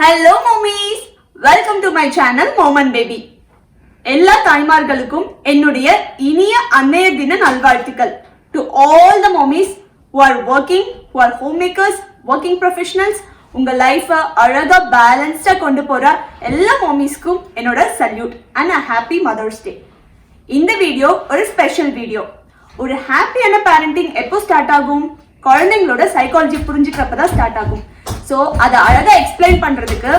Hello mommies, welcome to my channel Mom and Baby. எல்லா தாய்மார்களுக்கும் என்னுடைய இனிய அன்னைய தின நல்வாழ்த்துக்கள். To all the mommies who are working, who are homemakers, working professionals, உங்க லைஃப அழகா பேலன்ஸ்டா கொண்டு போற எல்லா மம்மிஸ்க்கும் என்னோட salute and a happy Mother's Day. இந்த வீடியோ ஒரு ஸ்பெஷல் வீடியோ. ஒரு ஹாப்பியான பேரண்டிங் எப்போ ஸ்டார்ட் ஆகும்? குழந்தைங்களோட சைக்காலஜி புரிஞ்சுக்கிறப்ப தான் ஸ்டார்ட் ஆகும். ஸோ அதை அழகா எக்ஸ்பிளைன் பண்றதுக்கு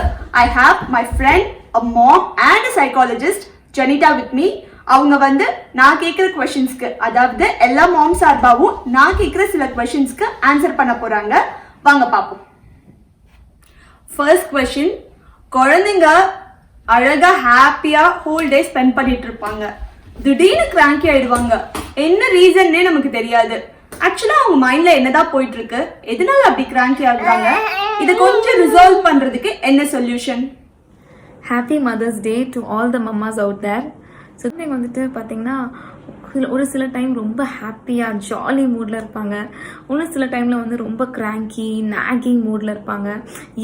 I have my friend a mom and a psychologist Jenita with me. அவங்க நான் கேட்குற கொஸ்டின்ஸ்க்கு, அதாவது எல்லா மாம் சார்பாவும் நான் கேட்குற சில கொஸ்டின்ஸ்க்கு ஆன்சர் பண்ண போறாங்க. வாங்க பார்ப்போம். ஃபர்ஸ்ட் கொஸ்டின், குழந்தைங்க அழகா ஹாப்பியா ஹோல் டே ஸ்பெண்ட் பண்ணிட்டு இருப்பாங்க. திடீர்னு கிராங்கி ஆயிடுவாங்க. என்ன ரீசன்னே நமக்கு தெரியாது. ஆக்சுவலா அவங்க மைண்ட்ல என்னதான் போயிட்டு இருக்கு, எதனால அப்படி கிராங்கி ஆகுறாங்க, இதை கொஞ்சம் ரிசால்வ் பண்றதுக்கு என்ன solution? Happy mothers day to all the mommas out there. So வந்துட்டு பார்த்தீங்கன்னா ஒரு சில டைம் ரொம்ப ஹாப்பியாக ஜாலி மூடில் இருப்பாங்க. ஒரு சில டைமில் வந்து ரொம்ப கிராங்கி நாகிங் மூடில் இருப்பாங்க.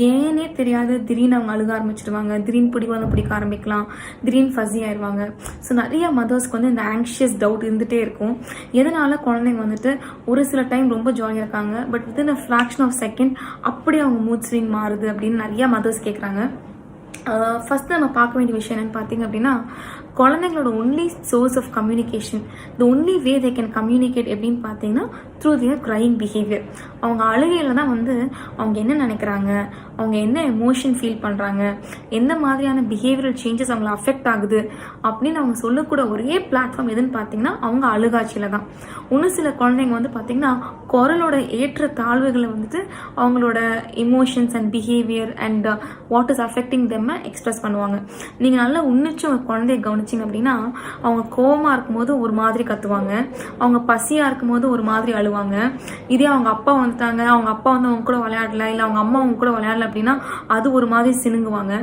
ஏன்னே தெரியாது திடீர்னு அவங்க அழுக ஆரம்பிச்சிடுவாங்க. திடீர்னு பிடிக்க ஆரம்பிக்கலாம். திடீர்னு ஃபஸி ஆயிடுவாங்க. ஸோ நிறைய மதர்ஸ்க்கு வந்து இந்த ஆங்ஷியஸ் டவுட் இருந்துகிட்டே இருக்கும். எதனால குழந்தைங்க வந்துட்டு ஒரு சில டைம் ரொம்ப ஜாலியாக இருக்காங்க, but within a fraction of second அப்படி அவங்க மூட் ஸ்விங் மாறுது அப்படின்னு நிறைய மதர்ஸ் கேட்குறாங்க. ஃபர்ஸ்ட் நம்ம பார்க்க வேண்டிய விஷயம் என்னன்னு பார்த்தீங்க அப்படின்னா, குழந்தைங்களோட only source of communication, the only way they can communicate எப்படின்னு பார்த்தீங்கன்னா த்ரூ தியர் க்ரையிங் பிஹேவியர். அவங்க அழுகையில் தான் வந்து அவங்க என்ன நினைக்கிறாங்க, அவங்க என்ன எமோஷன் ஃபீல் பண்ணுறாங்க, எந்த மாதிரியான பிஹேவியரல் சேஞ்சஸ் அவங்கள அஃபெக்ட் ஆகுது அப்படின்னு அவங்க சொல்லக்கூட ஒரே பிளாட்ஃபார்ம் எதுன்னு பார்த்தீங்கன்னா அவங்க அழுகாட்சியில் தான். இன்னும் சில குழந்தைங்க வந்து பார்த்தீங்கன்னா குரலோட ஏற்ற தாழ்வுகளை வந்துட்டு அவங்களோட emotions and behaviour and what is affecting them express பண்ணுவாங்க. நீங்கள் நல்லா உன்னிச்சு உங்கள் குழந்தைய கவனிச்சிங்க அப்படின்னா, அவங்க கோவமாக இருக்கும்போது ஒரு மாதிரி கத்துவாங்க, அவங்க பசியாக இருக்கும்போது ஒரு மாதிரி அழுவாங்க. இதே அவங்க அப்பா வந்துட்டாங்க, அவங்க அப்பா வந்து அவங்க கூட விளையாடல, இல்லை அவங்க அம்மா அவங்க கூட விளையாடல அப்படின்னா அது ஒரு மாதிரி சினுங்குவாங்க.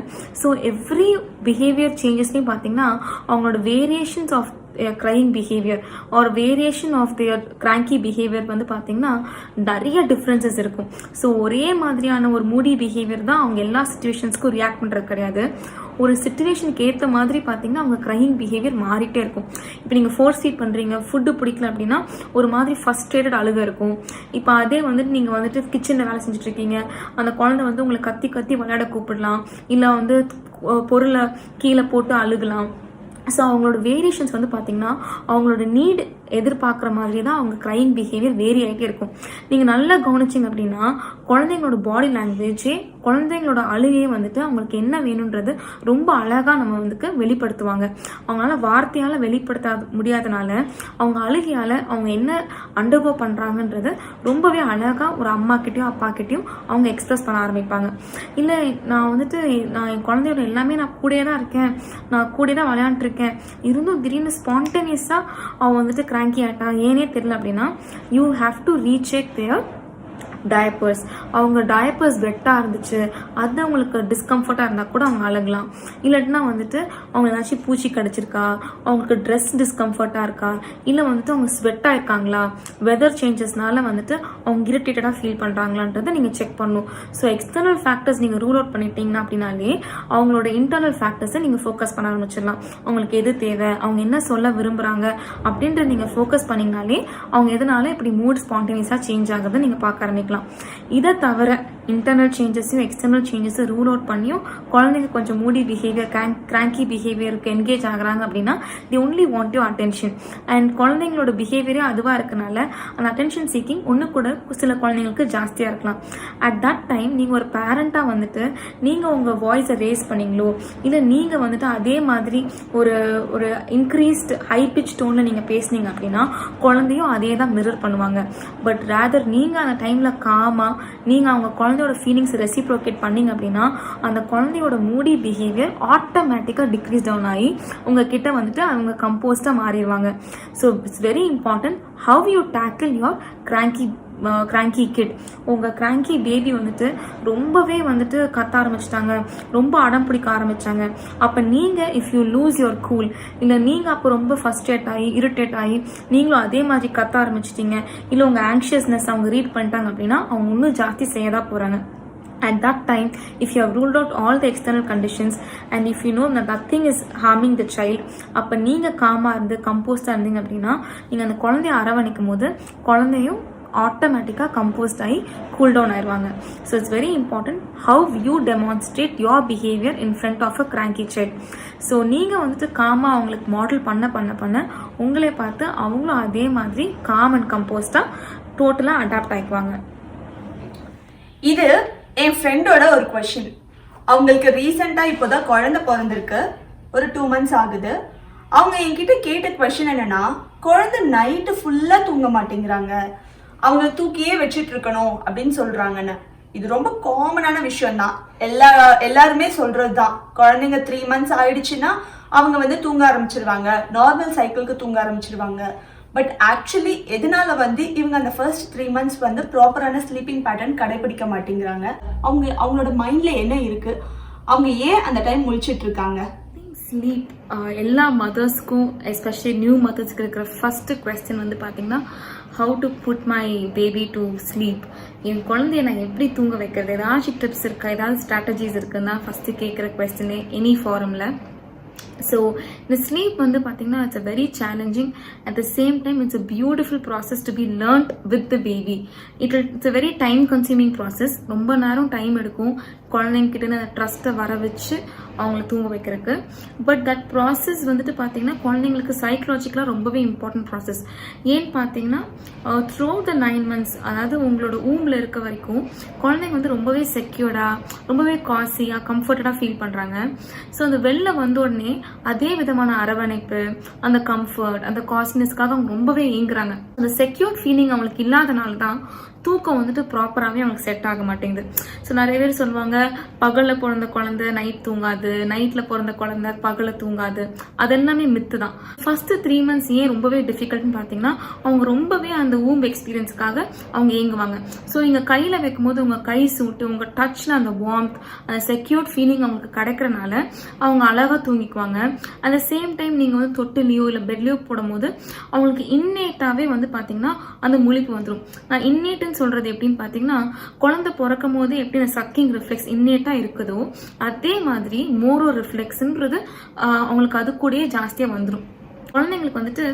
ஸோ எவ்ரி பிஹேவியர் சேஞ்சஸ்லையும் பார்த்தீங்கன்னா அவங்களோட variations of crying behaviour or variation of their cranky behaviour வந்து பார்த்தீங்கன்னா நிறைய டிஃப்ரென்சஸ் இருக்கும். ஸோ ஒரே மாதிரியான ஒரு மூடி பிஹேவியர் தான் அவங்க எல்லா சுச்சுவேஷன்ஸ்க்கும் ரியாக்ட் பண்ணுறது கிடையாது. ஒரு சுச்சுவேஷனுக்கு ஏற்ற மாதிரி பார்த்தீங்கன்னா அவங்க கிரையிங் பிஹேவியர் மாறிட்டே இருக்கும். இப்போ நீங்கள் ஃபோர்ஸ் ஃபீட் பண்ணுறீங்க, ஃபுட்டு பிடிக்கல அப்படின்னா ஒரு மாதிரி ஃபர்ஸ்ட்ரேட்டட் அழுக இருக்கும். இப்போ அதே வந்துட்டு நீங்கள் வந்துட்டு கிச்சனில் வேலை செஞ்சுட்டு இருக்கீங்க, அந்த குழந்தை வந்து உங்களை கத்தி கத்தி விளையாட கூப்பிடலாம், இல்லை வந்து பொருளை கீழே போட்டு அழுகலாம். ஸோ அவங்களோட வேரியேஷன்ஸ் வந்து பார்த்தீங்கன்னா அவங்களோட நீட் எதிர்பார்க்குற மாதிரி தான் அவங்க கிரையிங் பிஹேவியர் வேரி ஆகிட்டே இருக்கும். நீங்கள் நல்லா கவனிச்சிங்க அப்படின்னா குழந்தைங்களோட பாடி லாங்குவேஜே குழந்தைங்களோட அழுகையே வந்துட்டு அவங்களுக்கு என்ன வேணுன்றது ரொம்ப அழகாக நம்ம வந்துட்டு வெளிப்படுத்துவாங்க. அவங்களால வார்த்தையால் வெளிப்படுத்த முடியாதனால அவங்க அழுகையால் அவங்க என்ன அண்டர்கோ பண்ணுறாங்கன்றது ரொம்பவே அழகாக ஒரு அம்மாக்கிட்டையும் அப்பாக்கிட்டையும் அவங்க எக்ஸ்பிரஸ் பண்ண ஆரம்பிப்பாங்க. இல்லை நான் என் குழந்தையோட எல்லாமே நான் கூடயே தான் இருக்கேன், நான் கூட தான் விளையாண்டுருக்கேன், இருந்தும் திடீர்னு ஸ்பான்டேனியஸாக அவங்க வந்துட்டு கிராங்கி ஆகிட்டா ஏனே தெரியல அப்படின்னா you have to recheck their diapers. அவங்க டயப்பர்ஸ் வெட்டாக இருந்துச்சு, அது அவங்களுக்கு டிஸ்கம்ஃபர்ட்டாக இருந்தால் கூட அவங்க அழகலாம். இல்லாட்டினா வந்துட்டு அவங்க ஏதாச்சும் பூச்சி கடிச்சிருக்கா, அவங்களுக்கு ட்ரெஸ் டிஸ்கம்ஃபர்ட்டாக இருக்கா, இல்லை வந்துட்டு அவங்க ஸ்வெட்டாக இருக்காங்களா, வெதர் சேஞ்சஸ்னால வந்துட்டு அவங்க இரிட்டேட்டடாக ஃபீல் பண்ணுறாங்களான்றதை நீங்கள் செக் பண்ணணும். ஸோ எக்ஸ்டர்னல் ஃபேக்டர்ஸ் நீங்கள் ரூல் அவுட் பண்ணிட்டீங்கன்னா அப்படின்னாலே அவங்களோட இன்டர்னல் ஃபேக்டர்ஸை நீங்கள் ஃபோக்கஸ் பண்ண ஆரம்பிச்சிடலாம். அவங்களுக்கு எது தேவை, அவங்க என்ன சொல்ல விரும்புகிறாங்க அப்படின்றத நீங்கள் ஃபோக்கஸ் பண்ணிங்கனாலே அவங்க எதனால இப்படி மூட் ஸ்பான்டேனியஸாக சேஞ்ச் ஆகுதுன்னு நீங்கள் பார்க்க ஆரம்பிக்கலாம். இதை தவிர இன்டர்னல் சேஞ்சஸையும் எக்ஸ்டர்னல் சேஞ்சஸை ரூல் அவுட் பண்ணியும் குழந்தைங்க கொஞ்சம் மூடி பிஹேவியர் கிராங்கி பிஹேவியருக்கு என்கேஜ் ஆகுறாங்க அப்படின்னா the only want you attention. And குழந்தைங்களோட பிஹேவியரே அதுவாக இருக்கனால அந்த அட்டென்ஷன் சீக்கிங் ஒன்று கூட சில குழந்தைங்களுக்கு ஜாஸ்தியாக இருக்கலாம். அட் தட் டைம் நீங்கள் ஒரு பேரண்டாக வந்துட்டு நீங்கள் உங்கள் வாய்ஸை ரேஸ் பண்ணீங்களோ, இல்லை நீங்கள் வந்துட்டு அதே மாதிரி ஒரு ஒரு இன்க்ரீஸ்ட் ஹை பிச் டோனில் நீங்கள் பேசுனீங்க அப்படின்னா குழந்தையும் அதே தான் மிரர் பண்ணுவாங்க. பட் ரேதர் நீங்கள் அந்த டைமில் காமாக நீங்கள் அவங்க குழந்தையோட ஃபீலிங்ஸ் ரெசிப்ரோகேட் பண்ணிங்க அப்படின்னா அந்த குழந்தையோட மூடி பிஹேவியர் ஆட்டோமேட்டிக்காக டிக்ரீஸ் டவுன் ஆகி உங்ககிட்ட வந்துட்டு அவங்க கம்போஸ்டாக மாறிடுவாங்க. So it's very important how you tackle your cranky kid. உங்கள் கிராங்கி பேபி வந்துட்டு ரொம்பவே வந்துட்டு கத்த ஆரம்பிச்சிட்டாங்க, ரொம்ப அடம் பிடிக்க ஆரம்பித்தாங்க. அப்போ நீங்கள் if you lose your cool, இல்லை நீங்கள் அப்போ ரொம்ப ஃபர்ஸ்ட்ரேட் ஆகி இரிட்டேட் ஆகி நீங்களும் அதே மாதிரி கத்த ஆரம்பிச்சிட்டிங்க, இல்லை உங்கள் ஆங்ஷியஸ்னஸ் அவங்க ரீட் பண்ணிட்டாங்க அப்படின்னா அவங்க இன்னும் ஜாஸ்தி செய்ய தான் போகிறாங்க. At that time, if you have ruled out all the external conditions and if you know that nothing is harming the child, அப்போ நீங்கள் காமாக இருந்து கம்போஸ்டாக இருந்தீங்க அப்படின்னா நீங்கள் அந்த குழந்தைய அரவணைக்கும் போது குழந்தையும் ஆட்டோமேட்டிக்காக கம்போஸ்ட் ஆகி கூல் டவுன் ஆயிடுவாங்க. So it's very important how you demonstrate your behaviour in front of a cranky child. So நீங்கள் வந்துட்டு காமாக அவங்களுக்கு மாடல் பண்ண உங்களே பார்த்து அவங்களும் அதே மாதிரி காம் அண்ட் கம்போஸ்டாக டோட்டலாக அடாப்ட் ஆகிக்குவாங்க. இது என் ஃப்ரெண்டோட ஒரு கொஷின். அவங்களுக்கு ரீசெண்டாக இப்போதான் குழந்தை பிறந்திருக்கு, ஒரு 2 months ஆகுது. அவங்க என்கிட்ட கேட்ட கொஷின் என்னன்னா, குழந்தை நைட்டு ஃபுல்லாக தூங்க மாட்டேங்கிறாங்க, அவங்கள தூக்கியே வச்சுட்டு இருக்கணும் அப்படின்னு சொல்றாங்கன்னு. இது ரொம்ப காமனான விஷயம் தான், எல்லாருமே சொல்றது தான். குழந்தைங்க 3 months ஆயிடுச்சுன்னா அவங்க வந்து தூங்க ஆரம்பிச்சிருவாங்க, நார்மல் சைக்கிளுக்கு தூங்க ஆரம்பிச்சிருவாங்க. பட் ஆக்சுவலி எதனால வந்து இவங்க அந்த ஃபர்ஸ்ட் 3 months வந்து ப்ராப்பரான ஸ்லீப்பிங் பேட்டர்ன் கடைபிடிக்க மாட்டேங்கிறாங்க? அவங்களோட மைண்ட்ல என்ன இருக்கு? அவங்க ஏன் அந்த டைம் முழிச்சிட்டு இருக்காங்க? ஸ்லீப் எல்லா மதர்ஸ்க்கும் எஸ்பெஷலி நியூ மதர்ஸ்க்கு இருக்கிற ஃபர்ஸ்ட் கொஸ்டின் வந்து பார்த்தீங்கன்னா, how to put my baby to sleep. என் குழந்தைய நான் எப்படி தூங்க வைக்கிறது, ஏதாச்சும் டிப்ஸ் இருக்கா, ஏதாவது ஸ்ட்ராட்டஜிஸ் இருக்குன்னு தான் ஃபஸ்ட்டு கேட்குற கொஸ்டினே எனி ஃபாரமில். ஸோ இந்த ஸ்லீப் வந்து பார்த்தீங்கன்னா it's a very challenging, at the same time it's a beautiful process to be learned with the baby. It's a very time consuming process. ரொம்ப நேரம் டைம் எடுக்கும் குழந்தைங்கிட்ட அந்த ட்ரஸ்ட்டை வர வச்சு அவங்கள தூங்க வைக்கிறதுக்கு. பட் தட் ப்ராசஸ் வந்துட்டு பார்த்தீங்கன்னா குழந்தைங்களுக்கு சைக்கலாஜிக்கலாக ரொம்பவே இம்பார்ட்டன்ட் ப்ராசஸ். ஏன்னு பார்த்தீங்கன்னா த்ரூ த 9 months, அதாவது உங்களோட ஊமில் இருக்க வரைக்கும் குழந்தைங்க வந்து ரொம்பவே செக்யூர்டாக, ரொம்பவே காசியாக, கம்ஃபர்டடாக ஃபீல் பண்ணுறாங்க. ஸோ அந்த வெளில வந்த உடனே அதே விதமான அரவணைப்பு, அந்த கம்ஃபர்ட், அந்த காசினஸ்க்காக அவங்க ரொம்பவே ஏங்குறாங்க. அந்த செக்யூர் ஃபீலிங் அவங்களுக்கு இல்லாதனால தான் தூக்கம் வந்துட்டு ப்ராப்பராகவே அவங்களுக்கு செட் ஆக மாட்டேங்குது. ஸோ நிறைய பேர் சொல்லுவாங்க, பகலில் பிறந்த குழந்தை நைட் தூங்காது, நைட்டில் பிறந்த குழந்தை பகலில் தூங்காது. அது எல்லாமே மித்து தான். ஃபர்ஸ்ட் 3 months ஏன் ரொம்பவே டிஃபிகல்ட்னு பார்த்தீங்கன்னா, அவங்க ரொம்பவே அந்த ஊம் எக்ஸ்பீரியன்ஸுக்காக அவங்க ஏங்குவாங்க. ஸோ நீங்கள் கையில் வைக்கும்போது உங்கள் கை சூட்டு, உங்கள் டச்சில் அந்த வார்ம்த், அந்த செக்யூர்ட் ஃபீலிங் அவங்களுக்கு கிடைக்கிறனால அவங்க அழகாக தூங்கிக்குவாங்க. அட் த சேம் டைம் நீங்கள் வந்து தொட்டிலையோ இல்லை பெட்லையோ போடும்போது அவங்களுக்கு இன்னேட்டாகவே வந்து பார்த்தீங்கன்னா அந்த முழிப்பு வந்துடும். நான் இன்னேட்டு சொல்றது எப்படின்னு பாத்தீங்கன்னா, குழந்தை பிறக்கும் போது எப்படி அந்த சக்கிங் ரிஃப்ளெக்ஸ் இன்னேட்டா இருக்குதோ அதே மாதிரி மோரோ ரிஃப்ளெக்ஸ்ன்றது அவங்களுக்கு அது கூடயே ஜாஸ்தியா வந்துடும். குழந்தைங்களுக்கு வந்துட்டு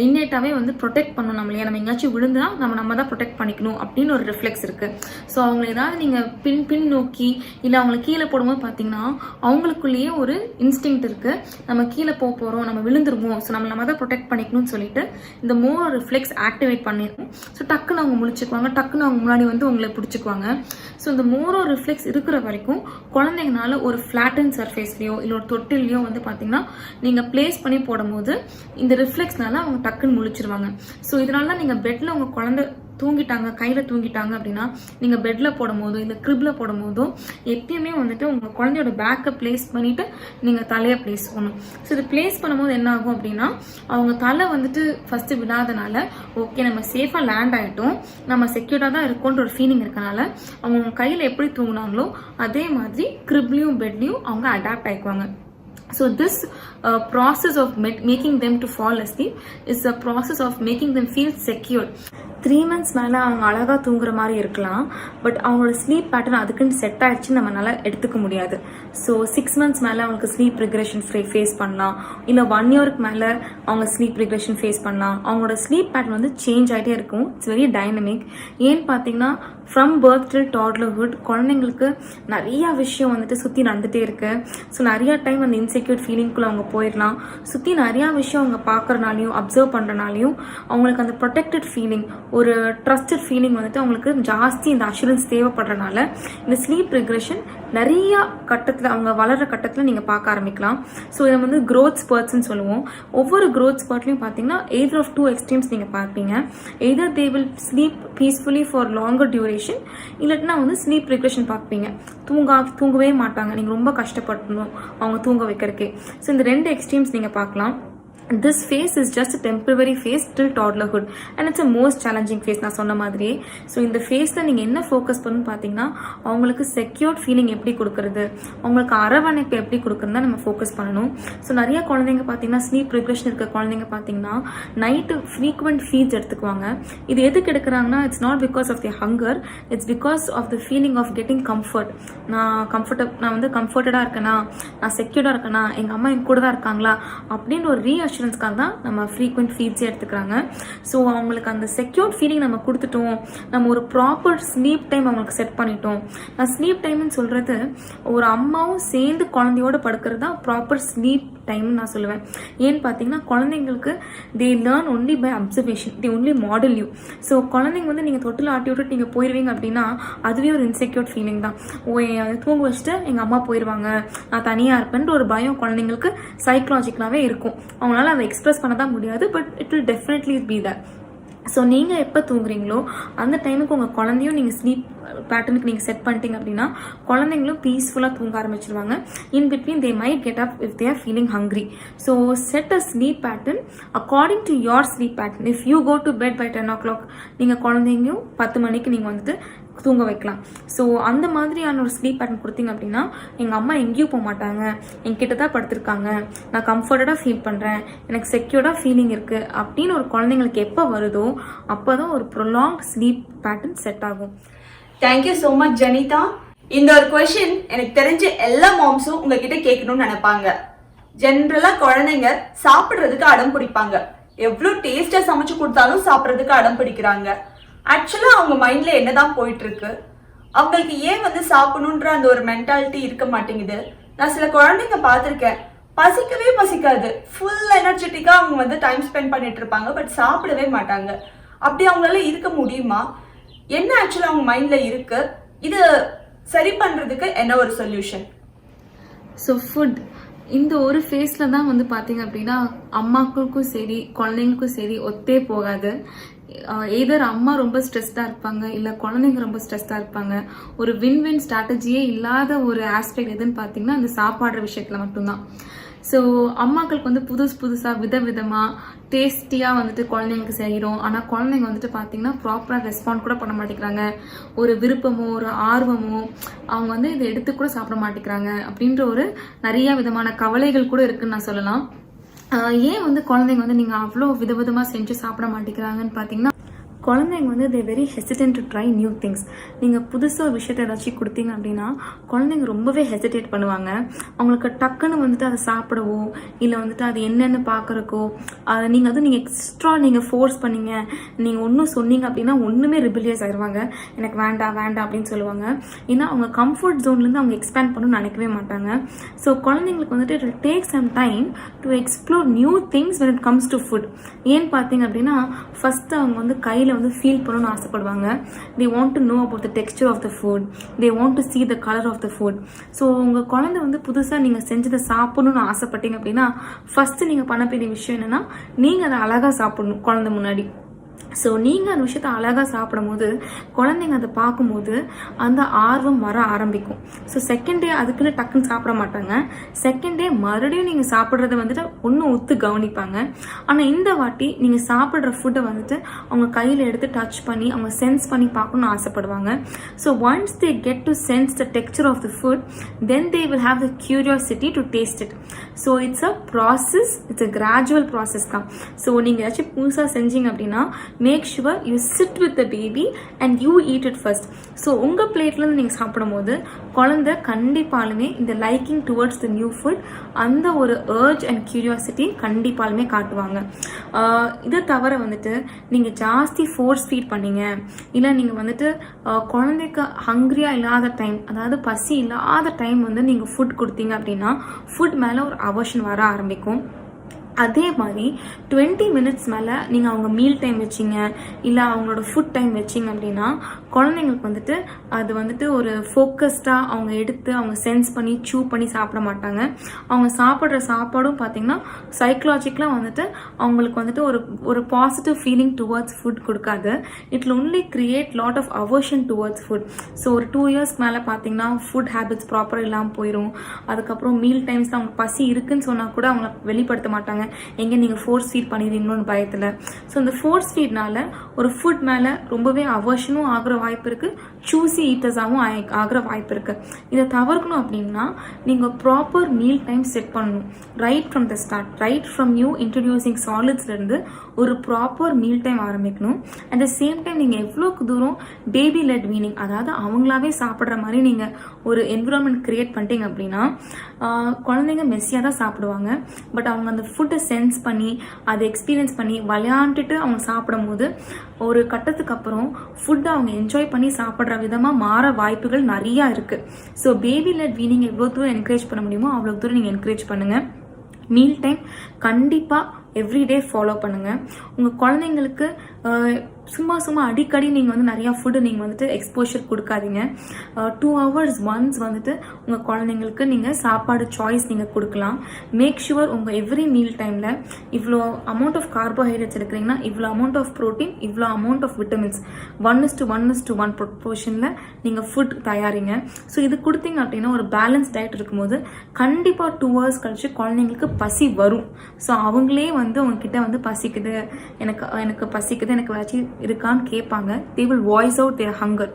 இன்னேட்டாவே வந்து ப்ரொடெக்ட் பண்ணணும், நம்மளையே நம்ம எங்கேயாச்சும் விழுந்தா நம்ம தான் ப்ரொடெக்ட் பண்ணிக்கணும் அப்படின்னு ஒரு ரிஃப்ளெக்ஸ் இருக்கு. ஸோ அவங்களை ஏதாவது நீங்க பின் நோக்கி இல்லை அவங்களை கீழே போடும்போது பார்த்தீங்கன்னா அவங்களுக்குள்ளேயே ஒரு இன்ஸ்டிங்க்ட் இருக்கு, நம்ம கீழே போறோம், நம்ம விழுந்துருவோம், ஸோ நம்ம தான் ப்ரொடெக்ட் பண்ணிக்கணும்னு சொல்லிட்டு இந்த மோரோ ரிஃப்ளெக்ஸ் ஆக்டிவேட் பண்ணிருக்கும். ஸோ டக்குன்னு அவங்க முழிச்சுக்குவாங்க, டக்குன்னு அவங்க முன்னாடி வந்து உங்களை பிடிச்சிக்குவாங்க. ஸோ இந்த மோரோ ரிஃப்ளெக்ஸ் இருக்கிற வரைக்கும் குழந்தைங்கனால ஒரு ஃபிளாட்டன் சர்ஃபேஸ்லயோ இல்லை ஒரு தொட்டிலையோ வந்து பார்த்தீங்கன்னா நீங்க பிளேஸ் பண்ணி போடும்போது இந்த ரிஃப்ளெக்ஸ்னால அவங்க டக்குன்னு முழிச்சிருவாங்க. ஸோ இதனால தான் நீங்கள் பெட்டில் உங்கள் குழந்தை தூங்கிட்டாங்க, கையில் தூங்கிட்டாங்க அப்படின்னா நீங்கள் பெட்டில் போடும் போதோ இல்லை கிரிப்பில் போடும் போதோ எப்பயுமே வந்துட்டு உங்கள் குழந்தையோட பேக்கை பிளேஸ் பண்ணிவிட்டு நீங்கள் தலையை பிளேஸ் பண்ணணும். ஸோ இது பிளேஸ் பண்ணும்போது என்ன ஆகும் அப்படின்னா, அவங்க தலை வந்துட்டு ஃபஸ்ட்டு விடாதனால ஓகே நம்ம சேஃபாக லேண்ட் ஆகிட்டோம், நம்ம செக்யூர்டாக தான் இருக்கோன்ற ஒரு ஃபீலிங் இருக்கனால அவங்க கையில் எப்படி தூங்கினாங்களோ அதே மாதிரி கிரிப்லையும் பெட்லையும் அவங்க adapt ஆகிக்குவாங்க. So this process of making them to fall asleep is a process of making them feel secure. 3 months மேலே அவங்க அழகாக தூங்குற மாதிரி இருக்கலாம், பட் அவங்களோட ஸ்லீப் பேட்டர்ன் அதுக்குன்னு செட் ஆயிடுச்சுன்னு நம்மளால எடுத்துக்க முடியாது. ஸோ 6 months மேலே அவங்களுக்கு ஸ்லீப் ரிக்ரெஷன் ஃபேஸ் பண்ணலாம், இல்லை 1 yearக்கு மேலே அவங்க ஸ்லீப் ரிக்ரெஷன் ஃபேஸ் பண்ணலாம். அவங்களோட ஸ்லீப் பேட்டர்ன் வந்து சேஞ்ச் ஆகிட்டே இருக்கும். It's very dynamic. ஏன்னு பார்த்தீங்கன்னா ஃப்ரம் பர்த் டில் டாட்லர்ஹுட் குழந்தைங்களுக்கு நிறையா விஷயம் வந்துட்டு சுற்றி நடந்துகிட்டே இருக்கு. ஸோ நிறையா டைம் அந்த இன்செக்யூர் ஃபீலிங்குள்ளே அவங்க போயிடலாம். சுற்றி நிறையா விஷயம் அவங்க பார்க்குறனாலையும் அப்சர்வ் பண்ணுறனாலையும் அவங்களுக்கு அந்த ப்ரொடெக்டட் ஃபீலிங், ஒரு ட்ரஸ்டட் ஃபீலிங் வந்துட்டு அவங்களுக்கு ஜாஸ்தி இந்த அஷூரன்ஸ் தேவைப்படுறதுனால இந்த ஸ்லீப் ரிக்ரெஷன் நிறைய கட்டத்தில் அவங்க வளர்கிற கட்டத்தில் நீங்கள் பார்க்க ஆரம்பிக்கலாம். ஸோ இதை வந்து க்ரோத் ஸ்பர்ட்ஸ்ன்னு சொல்லுவோம். ஒவ்வொரு க்ரோத் ஸ்பர்ட்லையும் பார்த்தீங்கன்னா எய்தர் ஆஃப் 2 extremes நீங்கள் பார்ப்பீங்க. Either they will sleep peacefully for longer duration, இல்லாட்டினா வந்து ஸ்லீப் ரிக்ரெஷன் பார்ப்பீங்க, தூங்கவே மாட்டாங்க, நீங்கள் ரொம்ப கஷ்டப்படணும் அவங்க தூங்க வைக்கிறதுக்கே. ஸோ இந்த 2 extremes நீங்கள் பார்க்கலாம். this phase is just a temporary phase till toddlerhood and it's a most challenging phase நான் சொன்ன மாதிரியே. ஸோ இந்த ஃபேஸில் நீங்கள் என்ன ஃபோக்கஸ் பண்ணணும்னு பார்த்தீங்கன்னா அவங்களுக்கு செக்யூர்ட் ஃபீலிங் எப்படி கொடுக்குறது, அவங்களுக்கு அரவணைப்பு எப்படி கொடுக்குறதுனா நம்ம ஃபோக்கஸ் பண்ணணும். ஸோ நிறைய குழந்தைங்க பார்த்தீங்கன்னா ஸ்லீப் ரிக்ரெஷன் இருக்க குழந்தைங்க பார்த்தீங்கன்னா நைட்டு ஃப்ரீக்வெண்ட் ஃபீட்ஸ் எடுத்துக்குவாங்க. இது எதுக்கு எடுக்கிறாங்கன்னா it's not because of the hunger, it's because of the feeling of getting comfort. நான் வந்து கம்ஃபர்டடாக இருக்கேனா, நான் செக்யூர்டாக இருக்கேனா, எங்கள் அம்மா என் கூட தான் இருக்காங்களா அப்படின்னு ஒரு ரீஅஷூரன்ஸ்க்காக தான் நம்ம ஃப்ரீக்வெண்ட் ஃபீட்ஸே எடுத்துக்கிறாங்க. ஸோ அவங்களுக்கு அந்த செக்யூர்ட் ஃபீலிங் நம்ம கொடுத்துட்டோம், நம்ம ஒரு ப்ராப்பர் ஸ்லீப் டைம் அவங்களுக்கு செட் பண்ணிட்டோம். நான் ஸ்லீப் டைம்னு சொல்கிறது ஒரு அம்மாவும் சேர்ந்து குழந்தையோட படுக்கிறது தான் ப்ராப்பர் ஸ்லீப் டைம்னு நான் சொல்லுவேன். ஏன்னு பார்த்தீங்கன்னா குழந்தைங்களுக்கு they learn only by observation, they only model you. So குழந்தைங்க வந்து நீங்கள் தொட்டில் ஆட்டி விட்டுட்டு நீங்கள் போயிடுவீங்க அப்படின்னா அதுவே ஒரு இன்செக்யூர்ட் ஃபீலிங் தான். தூங்க வச்சுட்டு எங்கள் அம்மா போயிடுவாங்க, நான் தனியாக இருப்பேன்ட்டு ஒரு பயம் குழந்தைங்களுக்கு சைக்கலாஜிக்கலாகவே இருக்கும். அவங்களால அதை எக்ஸ்பிரஸ் பண்ண தான் முடியாது, but it will definitely be that. So நீங்கள் எப்போ தூங்குறீங்களோ அந்த டைமுக்கு உங்கள் குழந்தையும் நீங்கள் ஸ்லீப் பேட்டர்னுக்கு நீங்கள் செட் பண்ணிட்டீங்க அப்படின்னா குழந்தைங்களும் பீஸ்ஃபுல்லாக தூங்க ஆரம்பிச்சிருவாங்க. In between they might get up if they are feeling hungry. So set a sleep pattern according to your sleep pattern. If you go to bed by 10 o'clock நீங்கள் குழந்தைங்களும் 10 மணிக்கு நீங்கள் வந்துட்டு தூங்க வைக்கலாம். ஸோ அந்த மாதிரியான ஒரு ஸ்லீப் பேட்டர்ன் கொடுத்தீங்க அப்படின்னா எங்கள் அம்மா எங்கேயும் போக மாட்டாங்க, என்கிட்ட தான் படுத்திருக்காங்க, நான் கம்ஃபர்டடாக ஃபீல் பண்ணுறேன், எனக்கு செக்யூர்டாக ஃபீலிங் இருக்குது அப்படின்னு ஒரு குழந்தைங்களுக்கு எப்போ வருதோ அப்போ தான் ஒரு ப்ரொலாங்ட் ஸ்லீப் பேட்டர்ன் செட் ஆகும். Thank you so much Jenitha. இந்த ஒரு கொஸ்டின் எனக்கு தெரிஞ்ச எல்லா மாம்ஸும் உங்ககிட்ட கேட்கணும்னு நினைப்பாங்க. ஜென்ரலா குழந்தைங்க சாப்பிட்றதுக்கு அடம் பிடிப்பாங்க, எவ்வளோ டேஸ்டா சமைச்சு கொடுத்தாலும் சாப்பிட்றதுக்கு அடம் பிடிக்கிறாங்க. ஆக்சுவலா அவங்க மைண்ட்ல என்னதான் போயிட்டு இருக்கு, அவங்களுக்கு ஏன் வந்து சாப்பிடணுன்ற அந்த ஒரு மென்டாலிட்டி இருக்க மாட்டேங்குது. நான் சில குழந்தைங்க பார்த்துருக்கேன், பசிக்கவே பசிக்காது, ஃபுல் எனர்ஜெட்டிக்கா அவங்க வந்து டைம் ஸ்பெண்ட் பண்ணிட்டு இருப்பாங்க, பட் சாப்பிடவே மாட்டாங்க. அப்படி அவங்களால இருக்க முடியுமா? என்ன ஆக்சுவலா அவங்க மைண்ட்ல இருக்கு? இது சரி பண்றதுக்கு என்ன ஒரு சொல்யூஷன்? ஸோ ஃபுட் இந்த ஒரு ஃபேஸில் தான் வந்து பார்த்தீங்க அப்படின்னா அம்மாக்களுக்கும் சரி குழந்தைங்களுக்கும் சரி ஒத்தே போகாது. எதர் அம்மா ரொம்ப ஸ்ட்ரெஸ்டாக இருப்பாங்க, இல்லை குழந்தைங்க ரொம்ப ஸ்ட்ரெஸ்டாக இருப்பாங்க. ஒரு வின் வின் ஸ்ட்ராட்டஜியே இல்லாத ஒரு ஆஸ்பெக்ட் எதுன்னு பார்த்தீங்கன்னா அந்த சாப்பாடுற விஷயத்தில் மட்டும்தான். ஸோ அம்மாக்களுக்கு வந்து புதுசாக விதவிதமாக டேஸ்டியாக வந்துட்டு குழந்தைங்களுக்கு செய்கிறோம். ஆனால் குழந்தைங்க வந்துட்டு பார்த்தீங்கன்னா ப்ராப்பராக ரெஸ்பாண்ட் கூட பண்ண மாட்டேங்கிறாங்க. ஒரு விருப்பமோ ஒரு ஆர்வமோ அவங்க வந்து இதை எடுத்து கூட சாப்பிட மாட்டேங்கிறாங்க அப்படின்ற ஒரு நிறைய விதமான கவலைகள் கூட இருக்குன்னு நான் சொல்லலாம். ஏன் வந்து குழந்தைங்க வந்து நீங்கள் அவ்வளோ விதவிதமாக செஞ்சு சாப்பிட மாட்டேங்கிறாங்கன்னு பார்த்தீங்கன்னா குழந்தைங்க வந்து they very hesitate to try new things. நீங்கள் புதுசாக ஒரு விஷயத்தை ஏதாச்சும் கொடுத்தீங்க அப்படின்னா குழந்தைங்க ரொம்பவே ஹெசிடேட் பண்ணுவாங்க. அவங்களுக்கு டக்குன்னு வந்துட்டு அதை சாப்பிடவோ இல்லை வந்துட்டு அது என்னென்னு பார்க்குறக்கோ அதை நீங்கள் எக்ஸ்ட்ரா நீங்கள் ஃபோர்ஸ் பண்ணீங்க, நீங்கள் ஒன்றும் சொன்னீங்க அப்படின்னா ஒன்றுமே ரிபிலியஸ் ஆயிடுவாங்க, எனக்கு வேண்டாம் அப்படின்னு சொல்லுவாங்க. ஏன்னா அவங்க கம்ஃபர்ட் ஜோன்லேருந்து அவங்க எக்ஸ்பேண்ட் பண்ணணும்னு நினைக்கவே மாட்டாங்க. ஸோ குழந்தைங்களுக்கு வந்துட்டு it take some time to explore new things when it comes to food. ஏன்னு பார்த்தீங்க அப்படின்னா ஃபஸ்ட்டு அவங்க வந்து கையில் வந்து ஃபீல் பண்ணணும்னு ஆசைப்படுவாங்க. they want to know about the texture of the food, they want to see the color of the food. So உங்கள் குழந்தை வந்து புதுசாக நீங்கள் செஞ்சதை சாப்பிடணும்னு ஆசைப்பட்டீங்க அப்படின்னா ஃபஸ்ட்டு நீங்கள் பண்ண வேண்டிய விஷயம் என்னென்னா நீங்கள் அதை அழகாக சாப்பிடணும் குழந்தை முன்னாடி. ஸோ நீங்கள் அந்த விஷயத்தை அழகாக சாப்பிடும் போது குழந்தைங்க அதை பார்க்கும்போது அந்த ஆர்வம் வர ஆரம்பிக்கும். ஸோ செகண்ட் டே அதுக்குன்னு டக்குன்னு சாப்பிட மாட்டாங்க. செகண்ட் டே மறுபடியும் நீங்கள் சாப்பிட்றத வந்துட்டு ஒன்றும் ஒத்து கவனிப்பாங்க. ஆனால் இந்த வாட்டி நீங்கள் சாப்பிட்ற ஃபுட்டை வந்துட்டு அவங்க கையில் எடுத்து டச் பண்ணி அவங்க சென்ஸ் பண்ணி பார்க்கணும்னு ஆசைப்படுவாங்க. So once they get to sense the texture of the food then they will have the curiosity to taste it. So it's a process, it's a gradual process தான். ஸோ நீங்கள் ஏதாச்சும் புதுசாக செஞ்சீங்க அப்படின்னா make sure you sit with the baby and you eat it first. So உங்கள் பிளேட்லேருந்து நீங்கள் சாப்பிடும் போது குழந்தை கண்டிப்பாலுமே இந்த liking towards the new food அந்த ஒரு ஏர்ஜ் அண்ட் கியூரியாசிட்டி கண்டிப்பாலுமே காட்டுவாங்க. இதை தவிர வந்துட்டு நீங்கள் ஜாஸ்தி ஃபோர்ஸ் ஃபீட் பண்ணீங்க, இல்லை நீங்கள் வந்துட்டு குழந்தைக்கு ஹங்க்ரியாக இல்லாத டைம், அதாவது பசி இல்லாத டைம் வந்து நீங்கள் ஃபுட் கொடுத்தீங்க அப்படின்னா ஃபுட் மேலே ஒரு அவர்ஷன் வர ஆரம்பிக்கும். அதே மாதிரி 20 minutes மேலே நீங்கள் அவங்க மீல் டைம் வச்சிங்க இல்லை அவங்களோட ஃபுட் டைம் வச்சிங்க அப்படின்னா குழந்தைங்களுக்கு வந்துட்டு அது வந்துட்டு ஒரு ஃபோக்கஸ்டாக அவங்க எடுத்து அவங்க சென்ஸ் பண்ணி சூ பண்ணி சாப்பிட மாட்டாங்க. அவங்க சாப்பிட்ற சாப்பாடும் பார்த்திங்கன்னா சைக்கலாஜிக்கலாக வந்துட்டு அவங்களுக்கு வந்துட்டு ஒரு பாசிட்டிவ் ஃபீலிங் டுவர்ட்ஸ் ஃபுட் கொடுக்காது. It will only create lot of aversion towards food. So ஒரு 2 years மேலே பார்த்திங்கன்னா ஃபுட் ஹேபிட்ஸ் ப்ராப்பராக இல்லாமல் போயிடும். அதுக்கப்புறம் மீல் டைம்ஸில் அவங்க பசி இருக்குன்னு சொன்னால் கூட அவங்க வெளிப்படுத்த மாட்டாங்க. எங்கே நீங்கள் ஃபோர்ஸ் ஃபீட் பண்ணிடுவீங்களோன்னு பயத்தில். ஸோ இந்த ஃபோர்ஸ் ஃபீட்னால ஒரு ஃபுட் மேலே ரொம்பவே அவர்ஷனும் ஆகிற வாய்ப்பு இருக்குது, சூஸி ஈட்டர்ஸாகவும் ஆகிற வாய்ப்பு இருக்குது. இதை தவிர்க்கணும் அப்படின்னா நீங்கள் ப்ராப்பர் மீல் டைம் செட் பண்ணணும். Right from the start, right from you introducing சாலிட்ஸ்லேருந்து ஒரு ப்ராப்பர் மீல் டைம் ஆரம்பிக்கணும். அட் த சேம் டைம் நீங்கள் எவ்வளோக்கு தூரம் பேபி லெட் வீனிங், அதாவது அவங்களாவே சாப்பிட்ற மாதிரி நீங்கள் ஒரு என்விரான்மெண்ட் கிரியேட் பண்ணிட்டீங்க அப்படின்னா குழந்தைங்க மெஸ்ஸியாக தான் சாப்பிடுவாங்க. பட் அவங்க அந்த ஃபுட்டை சென்ஸ் பண்ணி அதை எக்ஸ்பீரியன்ஸ் பண்ணி விளையாண்டுட்டு அவங்க சாப்பிடும் போது ஒரு கட்டத்துக்கு அப்புறம் ஃபுட்டை அவங்க என்ஜாய் பண்ணி சாப்பிட்ற விதமாக மாற வாய்ப்புகள் நிறையா இருக்குது. ஸோ பேபி லெட் வீனிங் எவ்வளோ தூரம் என்கரேஜ் பண்ண முடியுமோ அவ்வளோ தூரம் நீங்கள் என்கரேஜ் பண்ணுங்கள். மீல் டைம் கண்டிப்பாக எவ்ரிடே ஃபாலோ பண்ணுங்கள். உங்கள் குழந்தைங்களுக்கு சும்மா அடிக்கடி நீங்கள் வந்து நிறையா ஃபுட்டு நீங்கள் வந்துட்டு எக்ஸ்போஷர் கொடுக்காதீங்க. 2 hours ஒன்ஸ் வந்துட்டு உங்கள் குழந்தைங்களுக்கு நீங்கள் சாப்பாடு சாய்ஸ் நீங்கள் கொடுக்கலாம். மேக் ஷுவர் உங்கள் எவ்ரி மீல் டைமில் இவ்வளோ அமௌண்ட் ஆஃப் கார்போஹைட்ரேட்ஸ் எடுக்கிறீங்கன்னா இவ்வளோ அமௌண்ட் ஆஃப் ப்ரோட்டீன், இவ்வளோ அமௌண்ட் ஆஃப் விட்டமின்ஸ் 1:1:1 ப்ரொபோர்ஷனில் நீங்கள் ஃபுட் தயாரிங்க. ஸோ இது கொடுத்தீங்க அப்படின்னா ஒரு பேலன்ஸ் டயட் இருக்கும்போது கண்டிப்பாக 2 hours கழிச்சு குழந்தைங்களுக்கு பசி வரும். ஸோ அவங்களே வந்து உங்ககிட்ட வந்து பசிக்குது, எனக்கு பசிக்குது, எனக்கு வச்சு இருக்கான்னு கேட்பாங்க. they will voice out their hunger.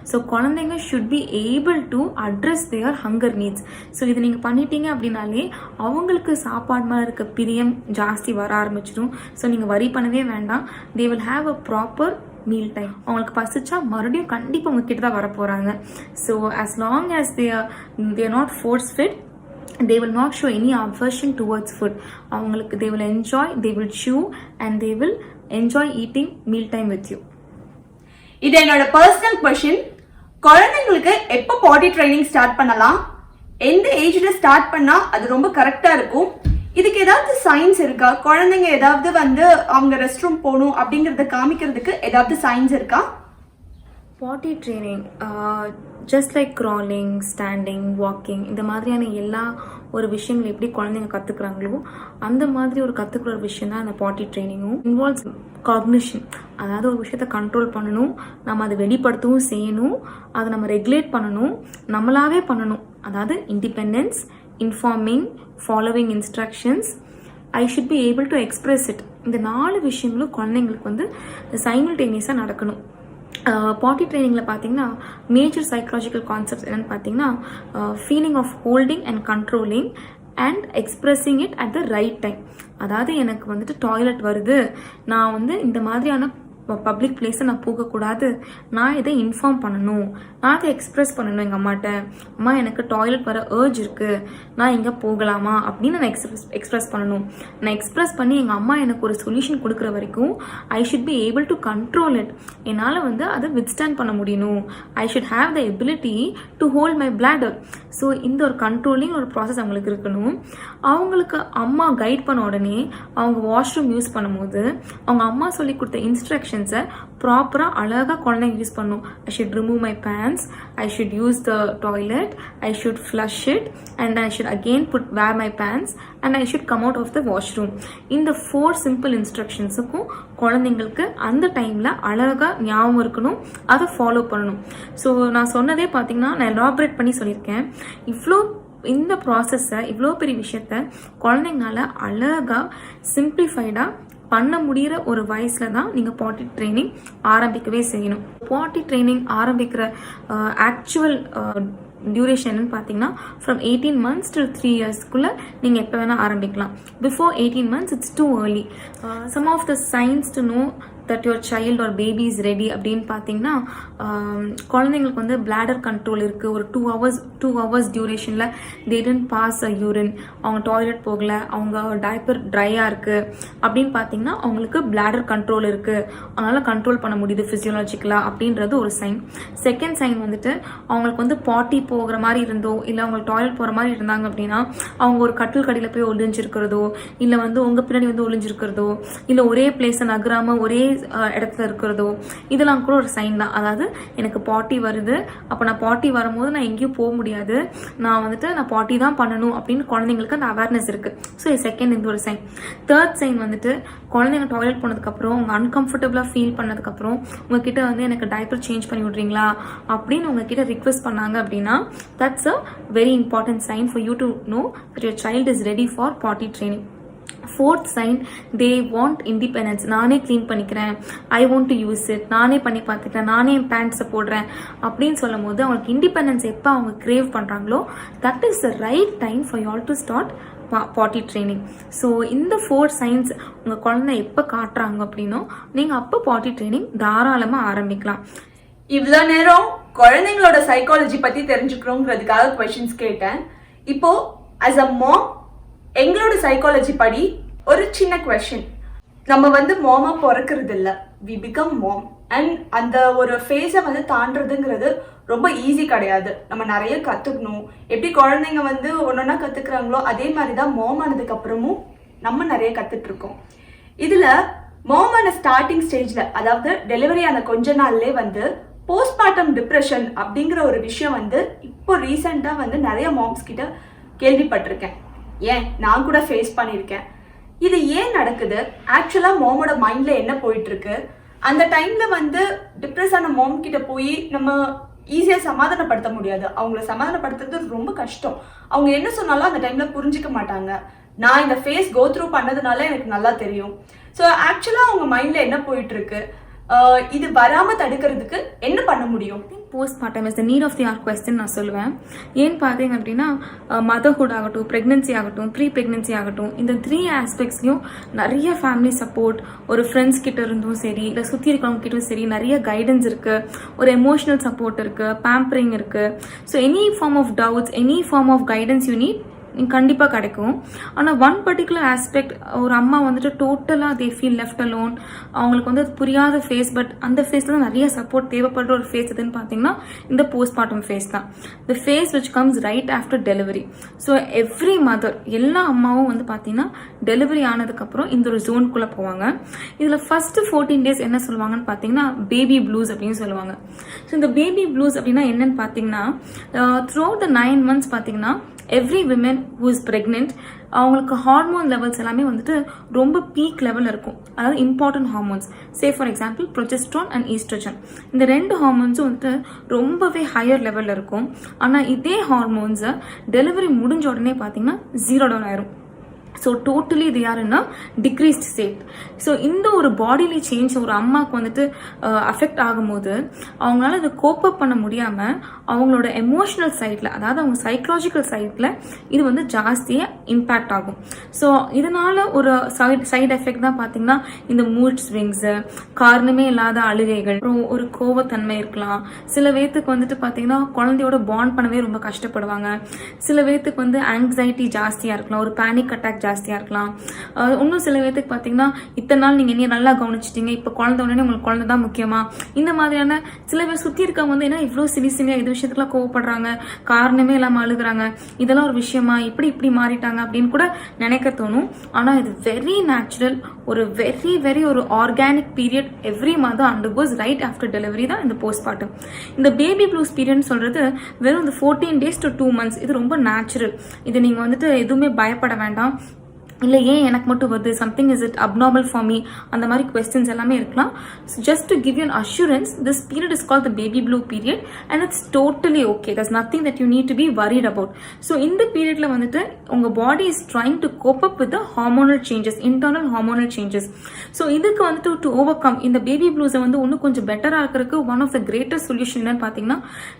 So குழந்தைங்க should be able to address their hunger needs. So இது நீங்கள் பண்ணிட்டீங்க அப்படின்னாலே அவங்களுக்கு சாப்பாடு மேலே இருக்க பிரியம் ஜாஸ்தி வர ஆரம்பிச்சிடும். ஸோ நீங்கள் வரி பண்ணவே வேண்டாம். they will have a proper meal time. அவங்களுக்கு பசிச்சா மறுபடியும் கண்டிப்பாக உங்ககிட்ட தான் வர போகிறாங்க. So as long as they are not force fed, they will not show any aversion towards food. அவங்களுக்கு they will enjoy, they will chew and they will enjoy eating meal time with you. இது என்னோட personal question. குழந்தைங்களுக்கு எப்போ பாடி training start பண்ணலாம், எந்த ஏஜ்ல start பண்ணா அது ரொம்ப கரெக்டா இருக்கும், இதுக்கு ஏதாவது சயின்ஸ் இருக்கா, குழந்தைங்க ஏதாவது வந்து அவங்க ரெஸ்ட் ரூம் போகணும் அப்படிங்கறத காமிக்கிறதுக்கு ஏதாவது சயின்ஸ் இருக்கா? பாட்டி training just like crawling, standing, walking, இந்த மாதிரியான எல்லா ஒரு விஷயங்கள் எப்படி குழந்தைங்க கற்றுக்குறாங்களோ அந்த மாதிரி ஒரு கற்றுக்குற ஒரு விஷயம் தான் அந்த பாட்டி ட்ரைனிங்கும். இன்வால்வ்ஸ் காக்னிஷன், அதாவது ஒரு விஷயத்தை கண்ட்ரோல் பண்ணணும், நம்ம அதை வெளிப்படுத்தவும் செய்யணும், அதை நம்ம ரெகுலேட் பண்ணணும், நம்மளாவே பண்ணணும். அதாவது independence, informing, following instructions, I should be able to express it. இந்த 4 விஷயங்களும் குழந்தைங்களுக்கு வந்து சைமல்டேனியஸாக நடக்கணும். பாட்டி ட்ரைனிங்கில் பார்த்தீங்கன்னா மேஜர் சைக்கலாஜிக்கல் கான்செப்ட்ஸ் என்னென்னு பார்த்தீங்கன்னா feeling of holding and controlling and expressing it at the right time. அதாவது எனக்கு வந்துட்டு டாய்லெட் வருது, நான் வந்து இந்த மாதிரியான பப்ளிக் பிளேஸை நான் போகக்கூடாது, நான் இதை இன்ஃபார்ம் பண்ணணும், நான் அதை எக்ஸ்பிரஸ் பண்ணணும் எங்கள் அம்மாட்ட, அம்மா எனக்கு டாய்லெட் வர ஏர்ஜ் இருக்குது, நான் இங்கே போகலாமா அப்படின்னு நான் எக்ஸ்பிரஸ் பண்ணணும். நான் எக்ஸ்பிரஸ் பண்ணி எங்கள் அம்மா எனக்கு ஒரு சொல்யூஷன் கொடுக்குற வரைக்கும் I should be able to control it. என்னால் வந்து அதை வித்ஸ்டாண்ட் பண்ண முடியணும். I should have the ability to hold my bladder. So இந்த ஒரு கண்ட்ரோலிங் ஒரு ப்ராசஸ் அவங்களுக்கு இருக்கணும். அவங்களுக்கு அம்மா கைட் பண்ண உடனே அவங்க வாஷ்ரூம் யூஸ் பண்ணும்போது அவங்க அம்மா சொல்லி கொடுத்த இன்ஸ்ட்ரக்ஷன்ஸை ப்ராப்பராக அழகாக குழந்தைங்க யூஸ் பண்ணணும். I should remove my pants, I should use the toilet, I should flush it and I should again wear my pants and I should come out of the washroom. இந்த 4 சிம்பிள் இன்ஸ்ட்ரக்ஷன்ஸுக்கும் குழந்தைங்களுக்கு அந்த டைமில் அழகாக ஞாபகம் இருக்கணும், அதை follow பண்ணணும். So நான் சொன்னதே பார்த்தீங்கன்னா நான் எலாபரேட் பண்ணி சொல்லியிருக்கேன். இந்த ப்ராசஸை இவ்வளோ பெரிய விஷயத்த குழந்தைங்களால அழகாக சிம்பிளிஃபைடாக பண்ண முடிகிற ஒரு வயசில் தான் நீங்கள் பாட்டி ட்ரைனிங் ஆரம்பிக்கவே செய்யணும். பாட்டி ட்ரைனிங் ஆரம்பிக்கிற ஆக்சுவல் டியூரேஷன் என்னன்னு பார்த்தீங்கன்னா ஃப்ரம் 18 months till 3 yearsக்குள்ளே நீங்கள் எப்போ வேணால் ஆரம்பிக்கலாம். Before 18 months it's too early. Some of the signs to know that your child or baby is ready அப்படின்னு பார்த்தீங்கன்னா குழந்தைங்களுக்கு வந்து bladder கண்ட்ரோல் இருக்குது. ஒரு 2 hours டியூரேஷனில் they didn't pass a urine, அவங்க டாய்லெட் போகலை, அவங்க டைப்பர் ட்ரையாக இருக்குது அப்படின்னு பார்த்தீங்கன்னா அவங்களுக்கு bladder கண்ட்ரோல் இருக்குது, அவங்களால கண்ட்ரோல் பண்ண முடியுது ஃபிசியோலாஜிக்கலாக அப்படின்றது ஒரு சைன். செகண்ட் சைன் வந்துட்டு அவங்களுக்கு வந்து பாட்டி போகிற மாதிரி இருந்தோ இல்லை அவங்க டாய்லெட் போகிற மாதிரி இருந்தாங்க அப்படின்னா அவங்க ஒரு கட்டில் கடியில் போய் ஒளிஞ்சிருக்கிறதோ இல்லை வந்து உங்கள் பின்னாடி வந்து ஒளிஞ்சிருக்கிறதோ இல்லை ஒரே பிளேஸை நகராமல் ஒரே இடத்துல இருக்கிறதோ இதெல்லாம் கூட ஒரு சைன் தான். அதாவது எனக்கு பாட்டி வருது, அப்போ நான் பாட்டி வரும்போது நான் எங்கேயும் போக முடியாது, நான் பாட்டி தான் பண்ணணும் அப்படின்னு குழந்தைங்களுக்கு அந்த அவேர்னஸ் இருக்குது. ஸோ செகண்ட் இந்த ஒரு சைன். தேர்ட் சைன் வந்துட்டு குழந்தைங்க டாய்லெட் போனதுக்கப்புறம் அவங்க அன்கம்ஃபர்டபுளாக ஃபீல் பண்ணதுக்கப்புறம் உங்ககிட்ட வந்து எனக்கு டைப்பர் சேஞ்ச் பண்ணி விட்றீங்களா அப்படின்னு உங்ககிட்ட ரிக்வெஸ்ட் பண்ணாங்க அப்படின்னா that's a very important sign for you to know that your child is ready for potty training. Fourth sign they want independence. நானே க்ளீன் பண்ணிக்கிறேன், I want to use it, நானே பண்ணி பார்த்துக்கிறேன், நானே என் பேண்ட்ஸை போடுறேன் அப்படின்னு சொல்லும் போது அவங்களுக்கு இண்டிபெண்டன்ஸ் எப்போ அவங்க கிரேவ் பண்ணுறாங்களோ that is the right time for you all to start பாட்டி ட்ரைனிங். ஸோ இந்த 4 சைன்ஸ் உங்கள் குழந்தை எப்போ காட்டுறாங்க அப்படின்னோ நீங்கள் அப்போ பாட்டி ட்ரைனிங் தாராளமாக ஆரம்பிக்கலாம். இவ்வளோ நேரம் குழந்தைங்களோட சைக்காலஜி பற்றி தெரிஞ்சுக்கிறோங்கிறதுக்காக கொஷின்ஸ் கேட்டேன். இப்போ as a mom எங்களோட சைக்காலஜி படி ஒரு சின்ன கொஸ்டின். நம்ம வந்து மாமா பிறக்கிறது இல்லை, வி பிகம் மாம். அண்ட் அந்த ஒரு ஃபேஸை வந்து தாண்டதுங்கிறது ரொம்ப ஈஸி கிடையாது. நம்ம நிறைய கற்றுக்கணும். எப்படி குழந்தைங்க வந்து ஒன்றொன்னா கற்றுக்குறாங்களோ அதே மாதிரி தான் மாம் ஆனதுக்கு அப்புறமும் நம்ம நிறைய கற்றுட்ருக்கோம். இதில் மாம் ஆன ஸ்டார்டிங் ஸ்டேஜில், அதாவது டெலிவரி ஆன கொஞ்ச நாள்லேயே வந்து போஸ்ட்மார்ட்டம் டிப்ரெஷன் அப்படிங்கிற ஒரு விஷயம் வந்து இப்போ ரீசெண்டாக வந்து நிறைய மாம்ஸ் கிட்ட கேள்விப்பட்டிருக்கேன். ஏன் நான் கூட ஃபேஸ் பண்ணியிருக்கேன். இது ஏன் நடக்குது, ஆக்சுவலாக மாமோட மைண்டில் என்ன போயிட்டுருக்கு, அந்த டைமில் வந்து டிப்ரெஸ் ஆன மாம் கிட்ட போய் நம்ம ஈஸியாக சமாதானப்படுத்த முடியாது. அவங்கள சமாதானப்படுத்துறது ரொம்ப கஷ்டம். அவங்க என்ன சொன்னாலும் அந்த டைமில் புரிஞ்சிக்க மாட்டாங்க. நான் இந்த ஃபேஸ் கோ த்ரூ பண்ணதுனால எனக்கு நல்லா தெரியும். ஸோ ஆக்சுவலாக அவங்க மைண்டில் என்ன போயிட்டுருக்கு, இது வராமல் தடுக்கிறதுக்கு என்ன பண்ண முடியும்? Postmortem is the need of the hour question நான் சொல்லுவேன். ஏன்னு பார்த்தீங்க அப்படின்னா மதர்ஹுட் ஆகட்டும், ப்ரெக்னென்சி ஆகட்டும், ப்ரீ ப்ரெக்னென்சி ஆகட்டும், இந்த 3 ஆஸ்பெக்ட்ஸ்லையும் நிறைய ஃபேமிலி சப்போர்ட், ஒரு ஃப்ரெண்ட்ஸ் கிட்ட இருந்தும் சரி, இல்லை சுற்றி இருக்கிறவங்க கிட்டும் சரி, நிறைய கைடன்ஸ் இருக்குது, ஒரு எமோஷனல் சப்போர்ட் இருக்குது, பேம்பரிங் இருக்குது. So any form of doubts, any form of guidance you need கண்டிப்பாக கிடைக்கும். ஆனால் ஒன் பர்டிகுலர் ஆஸ்பெக்ட், ஒரு அம்மா வந்துட்டு டோட்டலாக தே ஃபீல் லெஃப்ட் அலோன், அவங்களுக்கு வந்து புரியாத ஃபேஸ், பட் அந்த ஃபேஸில் தான் நிறைய சப்போர்ட் தேவைப்படுற ஒரு ஃபேஸ் எதுன்னு பார்த்தீங்கன்னா இந்த போஸ்ட்மார்ட்டம் ஃபேஸ் தான். The phase which comes right after delivery. So every mother, எல்லா அம்மாவும் வந்து பார்த்தீங்கன்னா டெலிவரி ஆனதுக்கப்புறம் இந்த ஒரு ஜோனுக்குள்ளே போவாங்க. இதில் ஃபர்ஸ்ட் 14 days என்ன சொல்லுவாங்கன்னு பார்த்தீங்கன்னா பேபி ப்ளூஸ் அப்படின்னு சொல்லுவாங்க. ஸோ இந்த பேபி ப்ளூஸ் அப்படின்னா என்னன்னு பார்த்தீங்கன்னா த்ரூ அவுட் த 9 months பார்த்தீங்கன்னா every women who is pregnant அவங்களுக்கு ஹார்மோன் லெவல்ஸ் எல்லாமே வந்துட்டு ரொம்ப பீக் லெவலில் இருக்கும். அதாவது important hormones, say for example progesterone and oestrogen, இந்த 2 ஹார்மோன்ஸும் வந்துட்டு ரொம்பவே ஹையர் லெவலில் இருக்கும். ஆனால் இதே ஹார்மோன்ஸை டெலிவரி முடிஞ்ச உடனே பார்த்தீங்கன்னா 0 down ஆயிரும். So totally they are in a decreased state. So இந்த ஒரு பாடிலி சேஞ்ச் ஒரு அம்மாவுக்கு வந்துட்டு அஃபெக்ட் ஆகும்போது அவங்களால அதை கோப் அப் பண்ண முடியாமல் அவங்களோட எமோஷனல் சைடில், அதாவது அவங்க சைக்கலாஜிக்கல் சைடில் இது வந்து ஜாஸ்தியாக இம்பேக்ட் ஆகும். ஸோ இதனால ஒரு சைடு எஃபெக்ட் தான் பார்த்தீங்கன்னா இந்த மூட் ஸ்விங்ஸு, காரணமே இல்லாத அழுகைகள், அப்புறம் ஒரு கோவத்தன்மை இருக்கலாம். சில பேர்த்துக்கு வந்துட்டு பார்த்தீங்கன்னா குழந்தையோட பாண்ட் பண்ணவே ரொம்ப கஷ்டப்படுவாங்க. சில பேர்த்துக்கு வந்து ஆங்ஸைட்டி ஜாஸ்தியாக இருக்கலாம், ஒரு பேனிக் அட்டாக் ஜாஸ்தியாக இருக்கலாம். இன்னும் சில பேர்த்துக்கு பார்த்தீங்கன்னா இத்தனை நாள் நீங்கள் என்ன நல்லா கவனிச்சிட்டீங்க, இப்போ குழந்தை உடனே உங்களுக்கு குழந்தை தான் முக்கியமா, இந்த மாதிரியான சில பேர் சுற்றி இருக்கவங்க வந்து என்ன இவ்வளோ சிலிசிலியாக இது விஷயத்துக்குலாம் கோவப்படுறாங்க, காரணமே இல்லாமல் அழுகுறாங்க, இதெல்லாம் ஒரு விஷயமா, இப்படி மாறிட்டாங்க அப்படின்னு கூட நினைக்க தோணும். ஆனால் இது வெரி நேச்சுரல், ஒரு வெரி ஒரு organic period every mother undergoes right after delivery தான் இந்த போஸ்ட்மார்ட்டம். இந்த பேபி ப்ளூஸ் பீரியட்னு சொல்கிறது வெறும் இந்த 14 days to 2 months, இது ரொம்ப நேச்சுரல். இது நீங்கள் வந்துட்டு எதுவுமே பயப்பட வேண்டாம். இல்லை ஏன் எனக்கு மட்டும் வருது, something is it abnormal for me, அந்த மாதிரி கொஸ்டின்ஸ் எல்லாமே இருக்கலாம். Just to give you an assurance, this period is called the baby blue period and it's totally okay. That's nothing that you need to be worried about. So இந்த பீரியட்ல வந்துட்டு உங்கள் body is trying to cope up with the hormonal changes, internal hormonal changes. So இதுக்கு வந்துட்டு to overcome இந்த baby ப்ளூஸை வந்து இன்னும் கொஞ்சம் பெட்டராக இருக்கிறதுக்கு one of the greatest solution என்னன்னு பார்த்தீங்கன்னா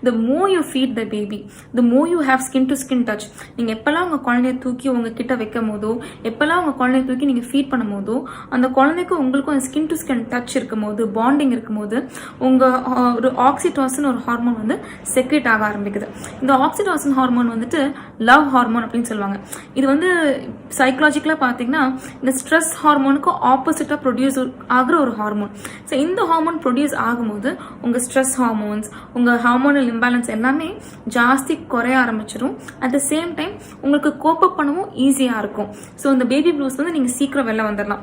the more you feed the baby, the more you have skin to skin touch. நீங்கள் எப்பெல்லாம் உங்கள் குழந்தைய தூக்கி உங்ககிட்ட வைக்கும் போதோ, எப்பெல்லாம் உங்கள் குழந்தைய தூக்கி நீங்கள் ஃபீட் பண்ணும் போதோ, அந்த குழந்தைக்கும் உங்களுக்கும் அந்த ஸ்கின் டு ஸ்கின் டச் இருக்கும் போது, பாண்டிங் இருக்கும் போது உங்கள் ஒரு ஆக்சிடாசின் ஒரு ஹார்மோன் வந்து செக்ரேட் ஆக ஆரம்பிக்குது. இந்த ஆக்சிடாசின் ஹார்மோன் வந்துட்டு லவ் ஹார்மோன் அப்படின்னு சொல்லுவாங்க. இது வந்து சைக்கலாஜிக்கலாக பார்த்தீங்கன்னா இந்த ஸ்ட்ரெஸ் ஹார்மோனுக்கு ஆப்போசிட்டாக ப்ரொடியூஸ் ஆகிற ஒரு ஹார்மோன். ஸோ இந்த ஹார்மோன் ப்ரொடியூஸ் ஆகும்போது உங்கள் ஸ்ட்ரெஸ் ஹார்மோன்ஸ், உங்கள் ஹார்மோனல் இம்பேலன்ஸ் எல்லாமே ஜாஸ்தி குறைய ஆரம்பிச்சிடும். அட் த சேம் டைம் உங்களுக்கு கோப் அப் பண்ணவும் ஈஸியாக இருக்கும். ஸோ இந்த பேபி ப்ளூஸ் வந்து நீங்கள் சீக்கிரம் வெளில வந்துடலாம்.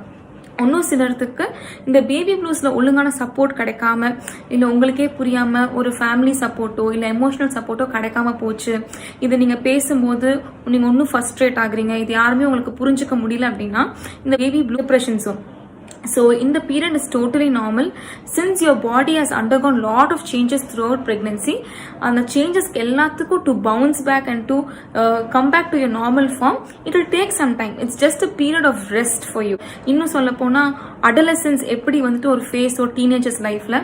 இன்னும் சிலருக்கு இந்த பேபி ப்ளூஸில் ஒழுங்கான சப்போர்ட் கிடைக்காம, இல்லை உங்களுக்கே புரியாமல் ஒரு ஃபேமிலி சப்போர்ட்டோ இல்லை எமோஷனல் சப்போர்ட்டோ கிடைக்காம போச்சு, இது நீங்கள் பேசும்போது நீங்கள் இன்னும் ஃபர்ஸ்ட்ரேட் ஆகுறீங்க, இது யாருமே உங்களுக்கு புரிஞ்சுக்க முடியல அப்படின்னா இந்த பேபி ப்ளூ டிப்ரெஷன்ஸும் So in the period is totally normal since your body has undergone lot of changes throughout pregnancy, and the changes எல்லாத்துக்கு to bounce back and to come back to your normal form, it will take some time. It's just a period of rest for you. இன்னும் சொல்ல போனா adolescence எப்படி வந்துட்டு ஒரு face ஒரு teenagers லைஃப்ல,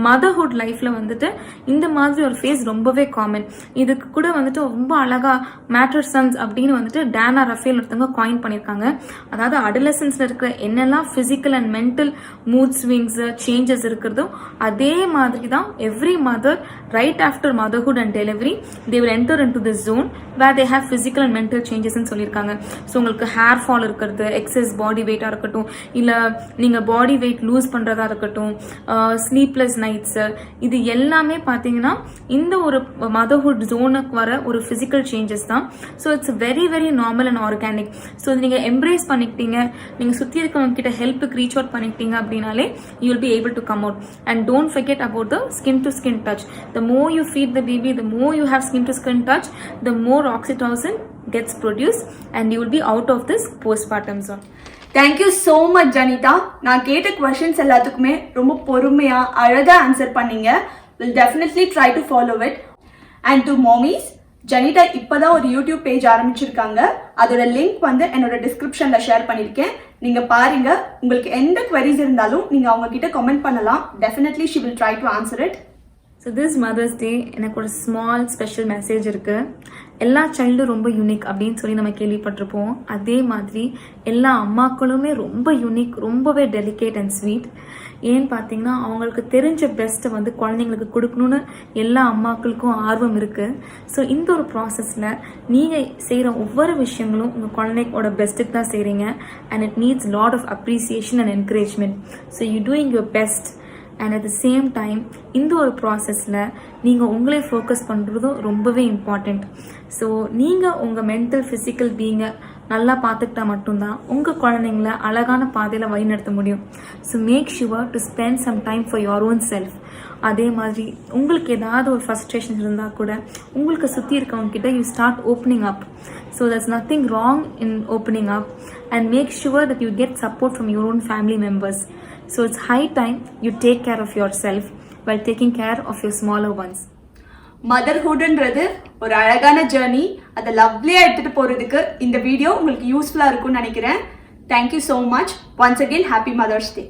motherhood லைஃப்ல வந்துட்டு இந்த மாதிரி ஒரு ஃபேஸ் ரொம்பவே காமன். இதுக்கு கூட வந்துட்டு ரொம்ப அழகா மேட்டர்சன்ஸ் அப்படின்னு வந்துட்டு டேனா ரஃபேல் ஒருத்தவங்க காயின் பண்ணியிருக்காங்க. அதாவது அடலசன்ஸ்ல இருக்கிற என்னெல்லாம் physical and mental mood swings changes இருக்கிறதோ அதே மாதிரி தான் every mother right after motherhood and delivery they will enter in to the zone where they have physical and mental சேஞ்சஸ்ன்னு சொல்லியிருக்காங்க. ஸோ உங்களுக்கு ஹேர் ஃபால் இருக்கிறது, எக்ஸஸ் பாடி வெயிட்டாக இருக்கட்டும், இல்லை நீங்கள் பாடி வெயிட் லூஸ் பண்ணுறதா இருக்கட்டும், ஸ்லீப்லெஸ் நைட்ஸு, இது எல்லாமே பார்த்தீங்கன்னா இந்த ஒரு மதர்ஹுட் ஜோனுக்கு வர ஒரு ஃபிசிக்கல் சேஞ்சஸ் தான். So it's very very normal and organic. So இது நீங்கள் எம்ப்ரேஸ் பண்ணிக்கிட்டீங்க, நீங்கள் சுற்றி இருக்கவங்க கிட்ட ஹெல்ப்புக்கு ரீச் அவுட் பண்ணிக்கிட்டீங்க அப்படின்னாலே you will be able to come out. And don't forget about the skin to skin touch. The more you feed the baby, the more you have skin to skin touch, the more oxytocin gets produced and you will be out of this postpartum zone. Thank you so much Janita. நான் கேட்ட questions எல்லாத்துக்குமே ரொம்ப பொறுமையா அழகா answer பண்ணீங்க. Will definitely try to follow it. And to mommies, Janitha இப்பதான் ஒரு YouTube page ஆரம்பிச்சிருக்காங்க. அதோட லிங்க் வந்து என்னோட டிஸ்கிரிப்ஷன்ல ஷேர் பண்ணிருக்கேன். நீங்க பாருங்க. உங்களுக்கு எந்த queries இருந்தாலும் நீங்க அவங்க கிட்ட கமெண்ட் பண்ணலாம். Definitely she will try to answer it. So this Mother's Day எனக்கு ஒரு ஸ்மால் ஸ்பெஷல் மெசேஜ் இருக்குது. எல்லா சைல்டும் ரொம்ப யூனிக் அப்படின்னு சொல்லி நம்ம கேள்விப்பட்டிருப்போம். அதே மாதிரி எல்லா அம்மாக்களுமே ரொம்ப யூனிக், ரொம்பவே டெலிகேட் அண்ட் ஸ்வீட். ஏன்னு பார்த்தீங்கன்னா அவங்களுக்கு தெரிஞ்ச பெஸ்ட்டை வந்து குழந்தைங்களுக்கு கொடுக்கணுன்னு எல்லா அம்மாக்களுக்கும் ஆர்வம் இருக்குது. ஸோ இந்த ஒரு ப்ராசஸில் நீங்கள் செய்கிற ஒவ்வொரு விஷயங்களும் உங்கள் குழந்தைக்கோட பெஸ்ட்டுக்கு தான் செய்கிறீங்க. And it needs lot of appreciation and encouragement. So you doing your best. And at the same time இந்த ஒரு ப்ராசஸில் நீங்கள் உங்களே ஃபோக்கஸ் பண்ணுறதும் ரொம்பவே இம்பார்ட்டண்ட். ஸோ நீங்கள் உங்கள் மென்டல் ஃபிசிக்கல் பீயிங்கை நல்லா பார்த்துக்கிட்டா மட்டும்தான் உங்கள் குழந்தைங்கள அழகான பாதையில் வழிநடத்த முடியும். So make sure to spend some time for your own self. அதே மாதிரி உங்களுக்கு ஏதாவது ஒரு ஃப்ரஸ்ட்ரேஷன் இருந்தால் கூட உங்களுக்கு சுற்றி இருக்கவங்க கிட்ட you start opening up. So there's nothing wrong in opening up, and make sure that you get support from your own family members. So it's high time you take care of yourself while taking care of your smaller ones. மதர்ஹுட்ன்றது ஒரு அழகான journey. அதை லவ்லியா எடுத்துட்டு போறதுக்கு இந்த video உங்களுக்கு யூஸ்ஃபுல்லா இருக்கும்னு நினைக்கிறேன். Thank you so much. Once again happy mother's day.